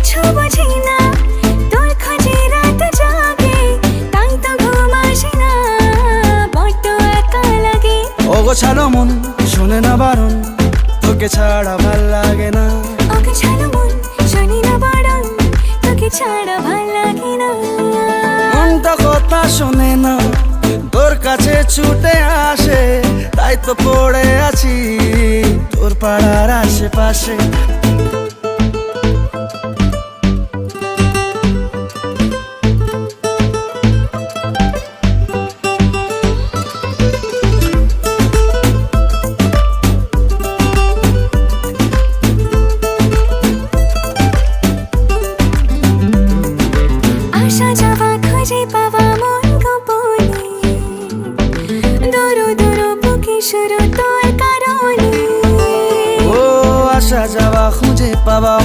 কিছু বুঝি না, তোর খোঁজে রাত জাগে, তাই তো ঘুম আসে না, বড্ড একা লাগে। অগোছালো মন শোনে না বারণ, তোকে ছাড়া ভাল লাগে না। অগোছালো মন শোনে না বারণ, তোকে ছাড়া ভাল লাগে না। মনটা কথা শোনে না, তোর কাছে ছুটে আসে, তাই তো পড়ে আছি তোর পাড়ার আশেপাশে।